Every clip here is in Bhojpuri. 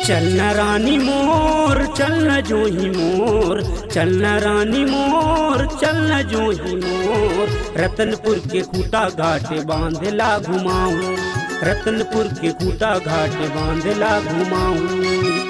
चलना रानी मोर चलना जो ही मोर, चलना रानी मोर चलना जो ही मोर। रतनपुर के खूटा घाट बांधला घुमाऊं, रतनपुर के खूटा घाट बांधला घुमाऊं।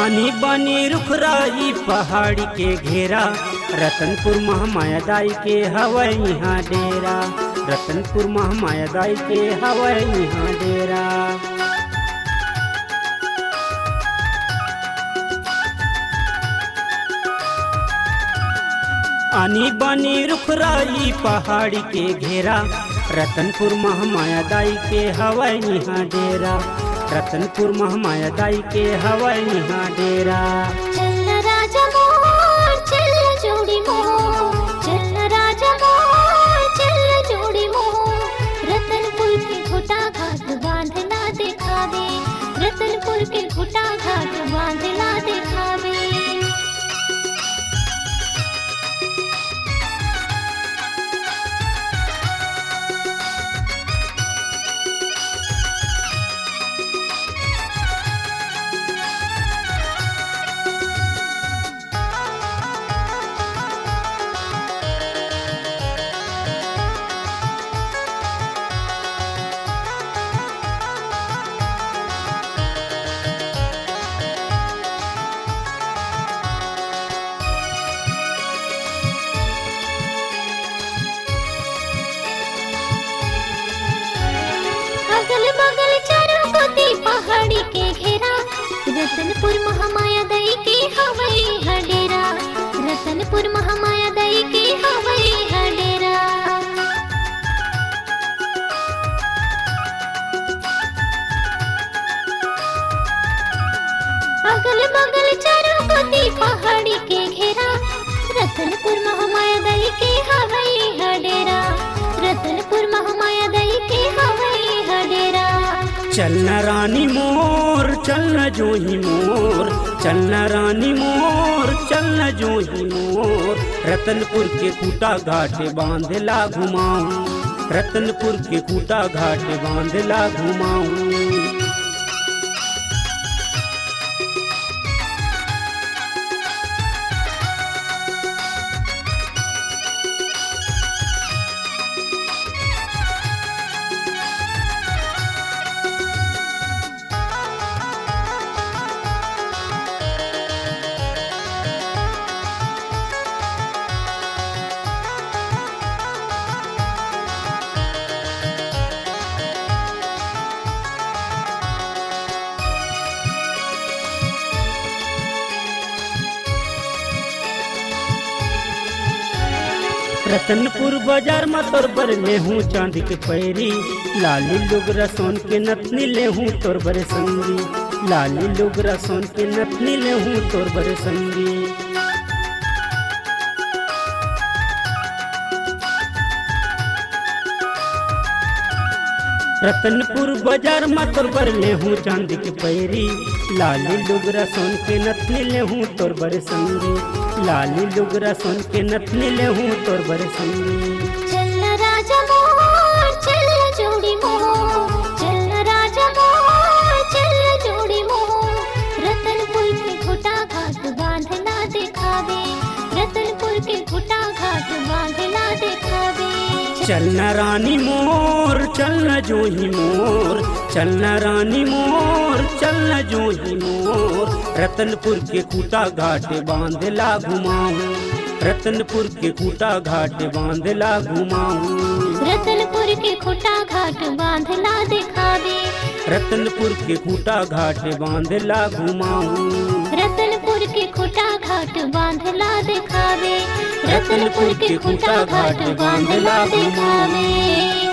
आनी बानी रुखराई पहाड़ी के घेरा, रतनपुर महामाया दाई के हवाई यहाँ डेरा, रतनपुर महामाया दाई के हवाई यहाँ डेरा। आनी बानी रुखराई पहाड़ी के घेरा, रतनपुर महामाया दाई के हवाई यहाँ डेरा, रतनपुर महामाया दाई के हवाई यहाँ डेरा। चल राजा मोर चल जोड़ी मोर, चल राजा मोर चल जोड़ी मोर। रतनपुर के खूटा घाट बांधला देखा दे, रतनपुर के खूटा घाट बांधला देखा दे। अगल बगल चारों कोती पहाड़ी के घेरा, रतनपुर महामाया दाई के हवाई हडेरा, रतनपुर महामाया दाई के हवाई हडेरा। अगल बगल चारों कोती पहाड़ी के घेरा, रतनपुर महामाया दाई के हवाई हडेरा, रतनपुर महामाया दाई के हवाई हडेरा। चलना रानी मोर चलना जो ही मोर, चलना रानी मोर चलना जो ही मोर। रतनपुर के खूटा घाट बांधला घुमाऊं, रतनपुर के खूटा घाट बांधला घुमाऊं। रतनपुर बाजार में तोर बर ले हूँ चांद के पैरी, लाली लुगरा सोन के नथनी ले हूँ तोर बरे संगी, लाली लुगरा सोन के नथनी ले हूँ तोर बरे संगी। रतनपुर बाजार में तोर बर ले हूँ चांद के पैरी, लाली लुगरा सोन के नथनी ले हूँ तोर बरे संगी, लाली लुगरा सोन के नथनी ले हूँ तोर बरे संगी। चल राजा मोर चल जोड़ी मोर, चल राजा मोर चल जोड़ी मोर। रतनपुर के खूटा घाट बांधला देखा दे, रतनपुर के खूटा घाट बांधला देखा दे। चलना रानी मोर चलना जो ही मोर, चलना रानी मोर चलना जो ही मोर। रतनपुर के खूटा घाट बांधला घुमाऊं, रतनपुर के खूटा घाट बांधला घुमाऊं। रतनपुर के खूटा घाट बांधला दिखा दे, रतनपुर के खूटा घाट बांधला घुमाऊं, रतनपुर के खूटा घाट बांधला दिखावे, रतनपुर के खूटा घाट बांधला घुमाऊं।